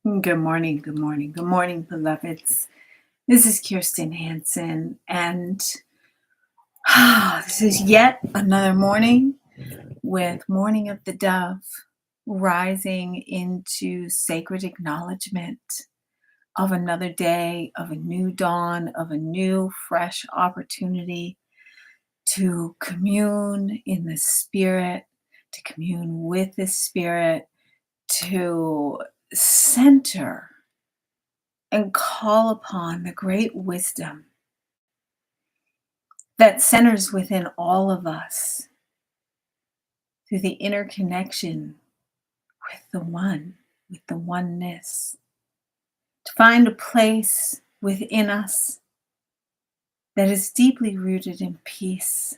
Good morning, good morning, good morning, beloveds. This is Kirstin Hanson, and this is yet another morning with Morning of the Dove, rising into sacred acknowledgement of another day, of a new dawn, of a new, fresh opportunity to commune in the Spirit, to commune with the Spirit, to center and call upon the great wisdom that centers within all of us through the interconnection with the one, with the oneness, to find a place within us that is deeply rooted in peace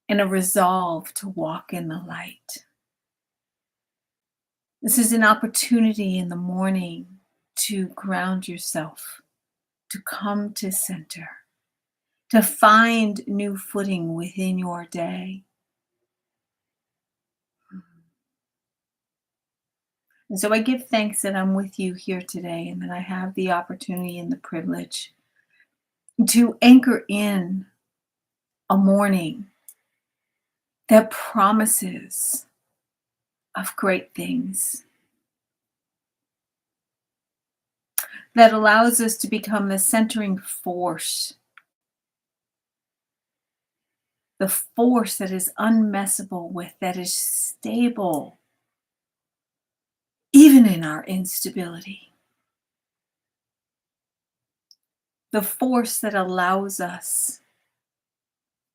and a resolve to walk in the light. This is an opportunity in the morning to ground yourself, to come to center, to find new footing within your day. And so I give thanks that I'm with you here today and that I have the opportunity and the privilege to anchor in a morning that promises of great things, that allows us to become the centering force, the force that is unmessable with, that is stable, even in our instability. The force that allows us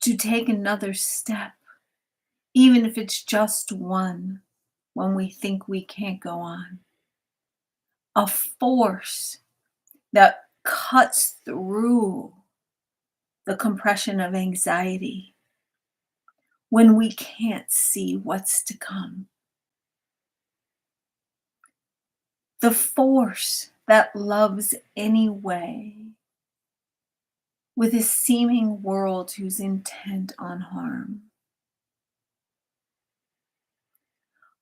to take another step, even if it's just one, when we think we can't go on. A force that cuts through the compression of anxiety when we can't see what's to come. The force that loves anyway, with a seeming world who's intent on harm.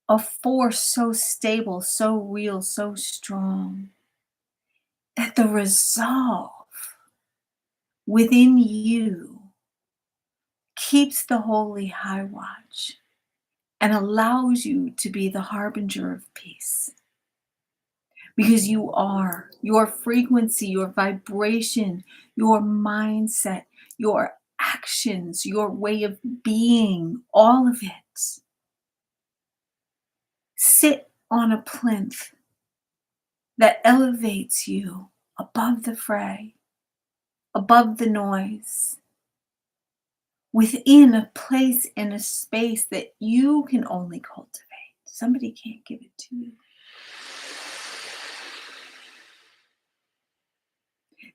A force so stable, so real, so strong, that the resolve within you keeps the holy high watch and allows you to be the harbinger of peace. Because you are, your frequency, your vibration, your mindset, your actions, your way of being, all of it, sit on a plinth that elevates you above the fray, above the noise, within a place and a space that you can only cultivate. Somebody can't give it to you.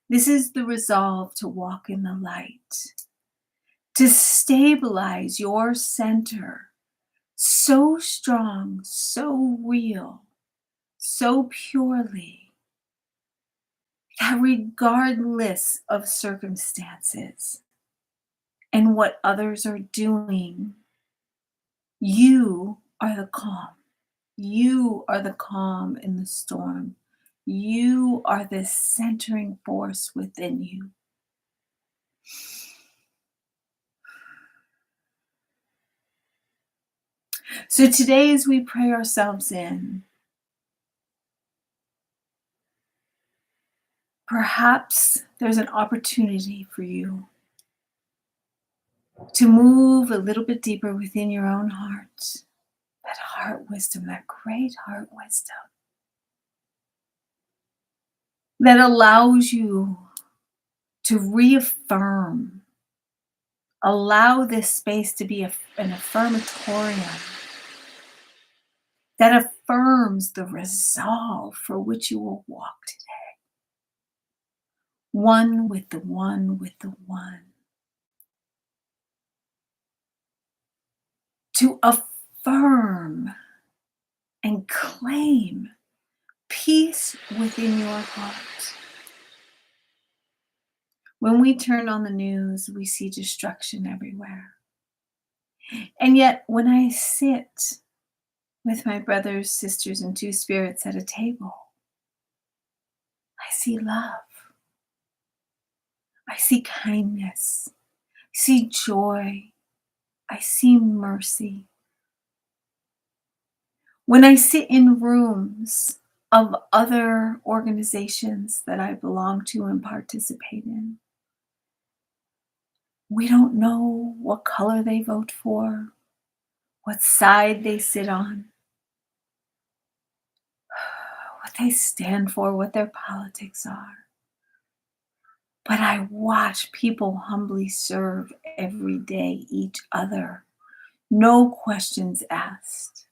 This is the resolve to walk in the light, to stabilize your center so strong, so real, so purely, that regardless of circumstances and what others are doing, you are the calm. You are the calm in the storm. You are the centering force within you. So today, as we pray ourselves in, perhaps there's an opportunity for you to move a little bit deeper within your own heart. That heart wisdom, that great heart wisdom that allows you to reaffirm, allow this space to be an affirmatorium that affirms the resolve for which you will walk today. One with the one with the one. To affirm and claim peace within your heart. When we turn on the news, we see destruction everywhere. And yet, when I sit with my brothers, sisters, and two spirits at a table, I see love. I see kindness. I see joy. I see mercy. When I sit in rooms of other organizations that I belong to and participate in, we don't know what color they vote for, what side they sit on, what they stand for, what their politics are. But I watch people humbly serve every day each other, no questions asked.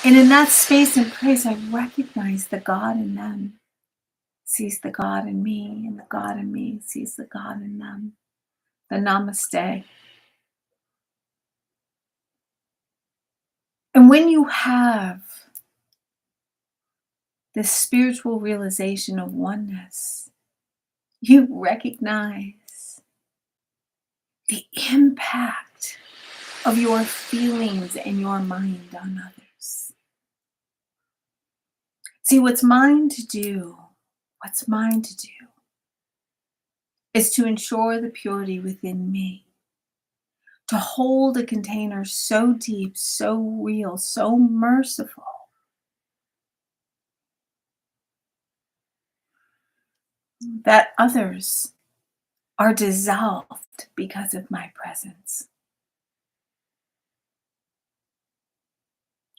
And in that space and place, I recognize the God in them sees the God in me, and the God in me sees the God in them. The namaste. And when you have this spiritual realization of oneness, you recognize the impact of your feelings and your mind on others. See, what's mine to do is to ensure the purity within me, to hold a container so deep, so real, so merciful that others are dissolved because of my presence.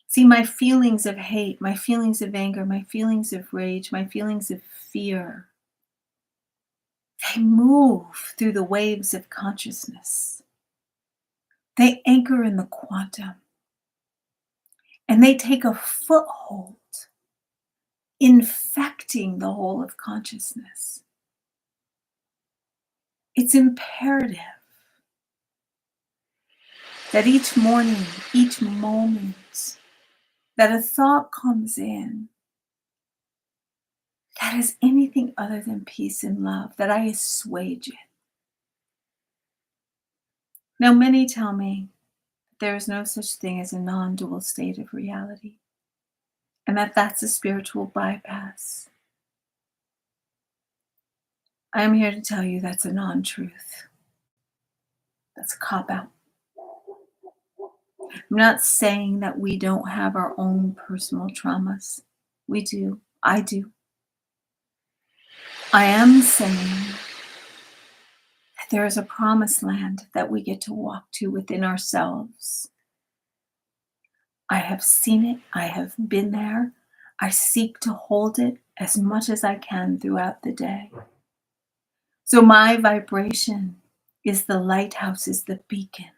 See, my feelings of hate, my feelings of anger, my feelings of rage, my feelings of fear, they move through the waves of consciousness. They anchor in the quantum, and they take a foothold, infecting the whole of consciousness. It's imperative that each morning, each moment that a thought comes in that is anything other than peace and love, that I assuage it. Now, many tell me there is no such thing as a non-dual state of reality, and that that's a spiritual bypass. I am here to tell you that's a non-truth. That's a cop-out. I'm not saying that we don't have our own personal traumas. We do. I do. I am saying that there is a promised land that we get to walk to within ourselves. I have seen it. I have been there. I seek to hold it as much as I can throughout the day. So my vibration is the lighthouse, is the beacon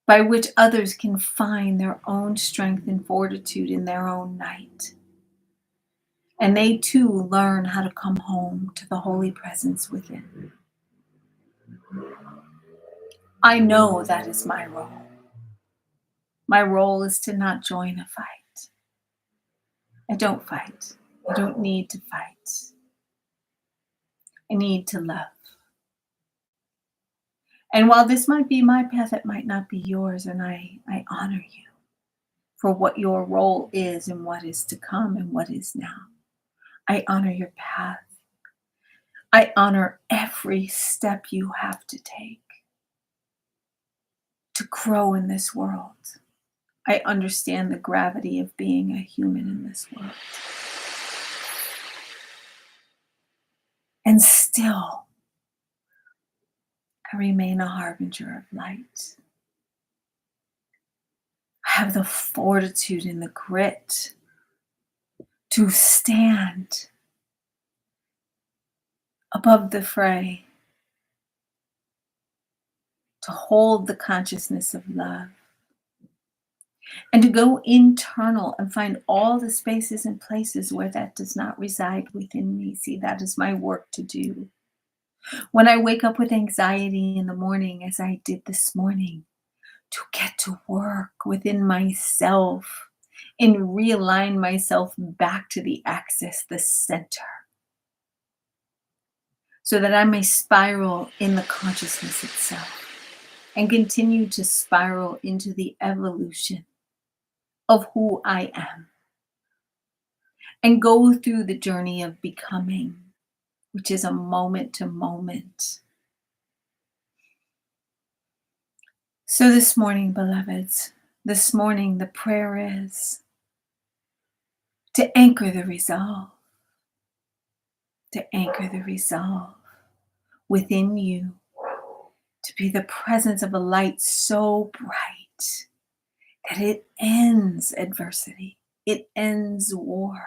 by which others can find their own strength and fortitude in their own night. And they too learn how to come home to the holy presence within. I know that is my role. My role is to not join a fight. I don't fight. I don't need to fight. I need to love. And while this might be my path, it might not be yours, and I honor you for what your role is and what is to come and what is now. I honor your path. I honor every step you have to take to grow in this world. I understand the gravity of being a human in this world. And still, I remain a harbinger of light. I have the fortitude and the grit to stand above the fray, to hold the consciousness of love, and to go internal and find all the spaces and places where that does not reside within me. See, that is my work to do. When I wake up with anxiety in the morning, as I did this morning, to get to work within myself and realign myself back to the axis, the center, so that I may spiral in the consciousness itself and continue to spiral into the evolution of who I am. and go through the journey of becoming, which is a moment to moment. So this morning, beloveds, this morning the prayer is to anchor the resolve, within you, to be the presence of a light so bright that it ends adversity, it ends war,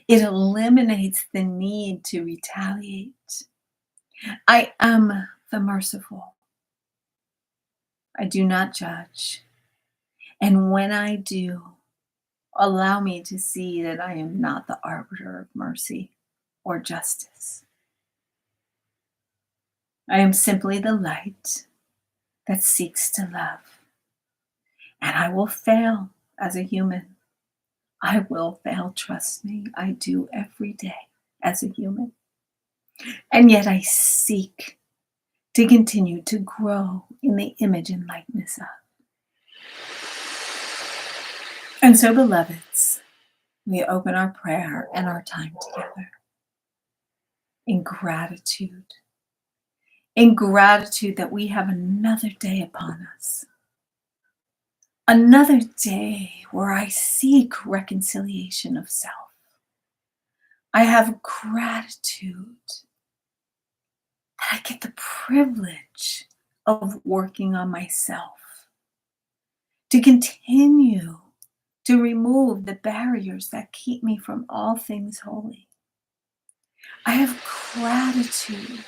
it eliminates the need to retaliate. I am the merciful. I do not judge. And when I do, allow me to see that I am not the arbiter of mercy or justice. I am simply the light that seeks to love. And I will fail as a human. I will fail, trust me. I do every day as a human. And yet I seek to continue to grow in the image and likeness of. And so, beloveds, we open our prayer and our time together in gratitude that we have another day upon us. Another day where I seek reconciliation of self. I have gratitude that I get the privilege of working on myself, to continue to remove the barriers that keep me from all things holy. I have gratitude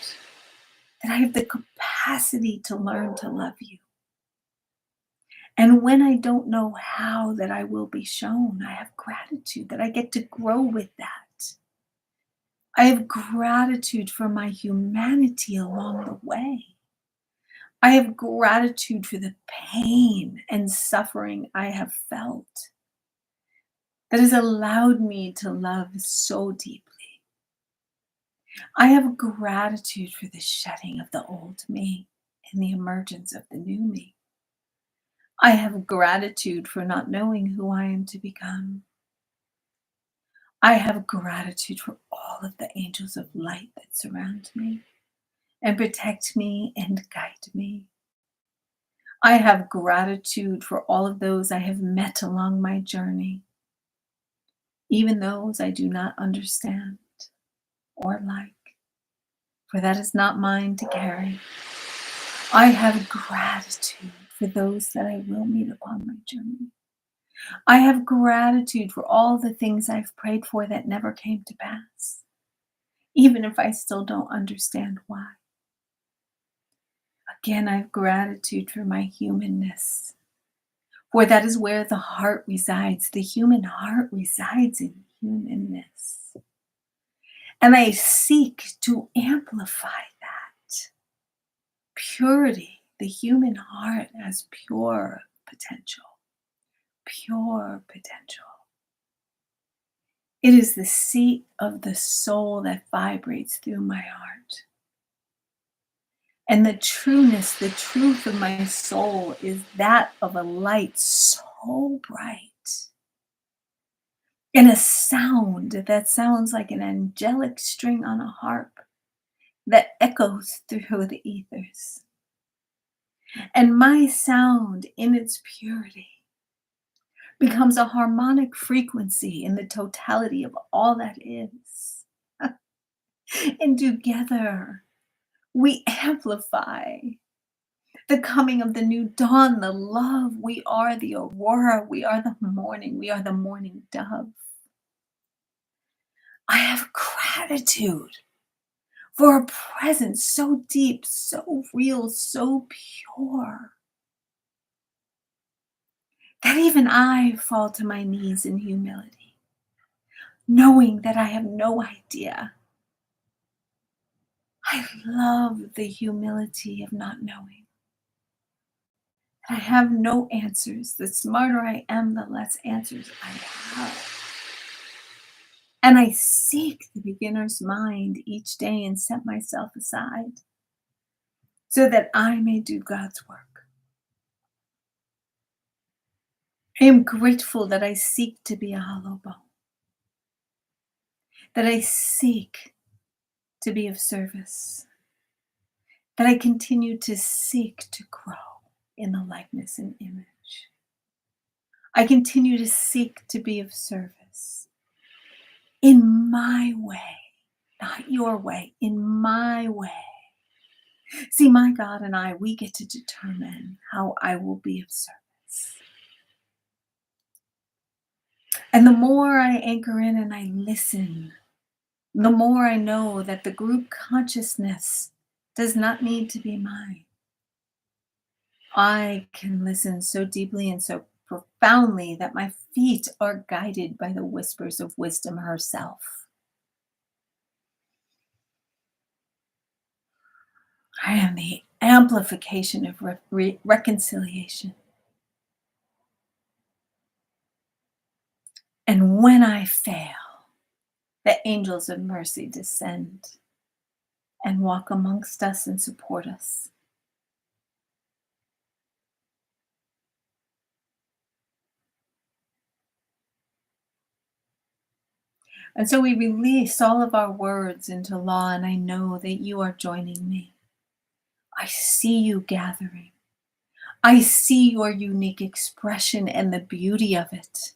that I have the capacity to learn to love you. And when I don't know how, that I will be shown. I have gratitude that I get to grow with that. I have gratitude for my humanity along the way. I have gratitude for the pain and suffering I have felt that has allowed me to love so deeply. I have gratitude for the shedding of the old me and the emergence of the new me. I have gratitude for not knowing who I am to become. I have gratitude for all of the angels of light that surround me and protect me and guide me. I have gratitude for all of those I have met along my journey, even those I do not understand or like, for that is not mine to carry. I have gratitude for those that I will meet upon my journey. I have gratitude for all the things I've prayed for that never came to pass, even if I still don't understand why. Again, I have gratitude for my humanness, for that is where the heart resides. The human heart resides in humanness. And I seek to amplify that. Purity, the human heart has pure potential. Pure potential. It is the seat of the soul that vibrates through my heart. And the trueness, the truth of my soul is that of a light so bright. And a sound that sounds like an angelic string on a harp that echoes through the ethers. And my sound in its purity becomes a harmonic frequency in the totality of all that is. And together we amplify the coming of the new dawn, the love. We are the aurora. We are the morning. We are the morning dove. I have gratitude for a presence so deep, so real, so pure, that even I fall to my knees in humility, knowing that I have no idea. I love the humility of not knowing. I have no answers. The smarter I am, the less answers I have. And I seek the beginner's mind each day and set myself aside so that I may do God's work. I am grateful that I seek to be a hollow bone. that I seek to be of service, that I continue to seek to grow in the likeness and image. I continue to seek to be of service in my way, not your way, in my way. See, my God and I, we get to determine how I will be of service. And the more I anchor in and I listen, the more I know that the group consciousness does not need to be mine. I can listen so deeply and so profoundly that my feet are guided by the whispers of wisdom herself. I am the amplification of reconciliation. And when I fail, the angels of mercy descend and walk amongst us and support us. And so we release all of our words into law, and I know that you are joining me. I see you gathering. I see your unique expression and the beauty of it.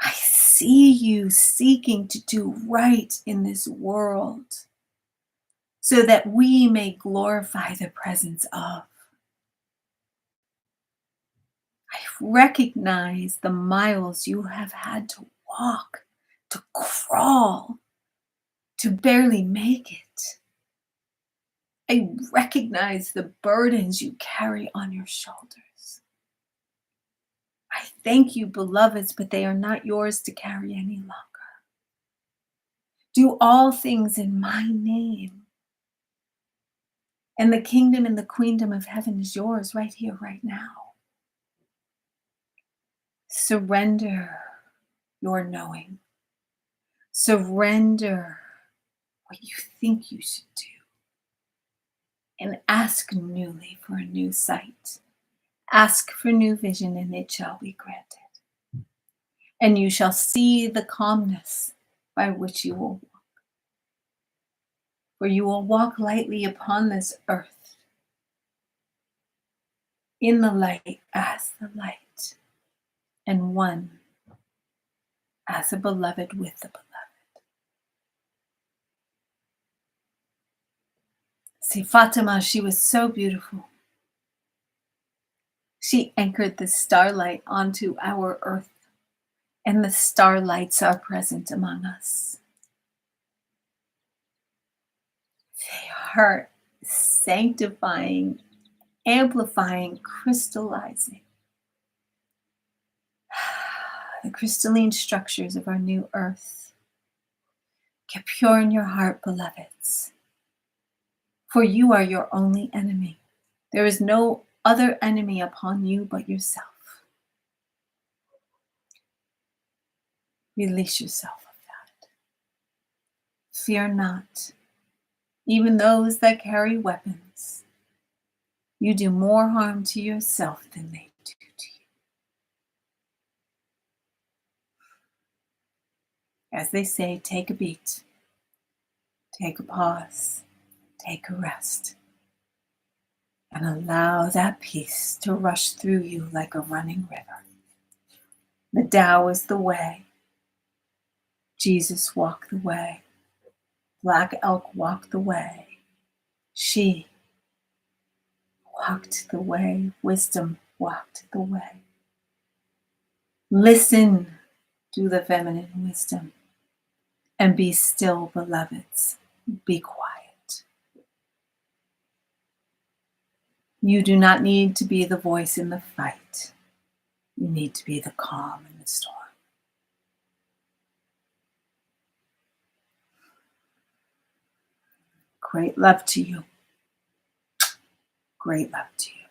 I see you seeking to do right in this world so that we may glorify the presence of. I recognize the miles you have had to walk, to crawl, to barely make it. I recognize the burdens you carry on your shoulders. I thank you, beloveds, but they are not yours to carry any longer. Do all things in my name. And the kingdom and the queendom of heaven is yours right here, right now. Surrender your knowing. Surrender what you think you should do. And ask newly for a new sight. Ask for new vision, and it shall be granted. And you shall see the calmness by which you will walk. For you will walk lightly upon this earth, in the light as the light, and one as a beloved with the beloved. See, Fatima, she was so beautiful. She anchored the starlight onto our earth, and the starlights are present among us. They are sanctifying, amplifying, crystallizing the crystalline structures of our new earth. Get pure in your heart, beloveds, for you are your only enemy. There is no other enemy upon you but yourself. Release yourself of that. Fear not, even those that carry weapons. You do more harm to yourself than they do to you. As they say, take a beat, take a pause, take a rest, and allow that peace to rush through you like a running river. The Tao is the way. Jesus walked the way. Black Elk walked the way. She walked the way. Wisdom walked the way. Listen to the feminine wisdom and be still, beloveds. Be quiet. You do not need to be the voice in the fight. You need to be the calm in the storm. Great love to you. Great love to you.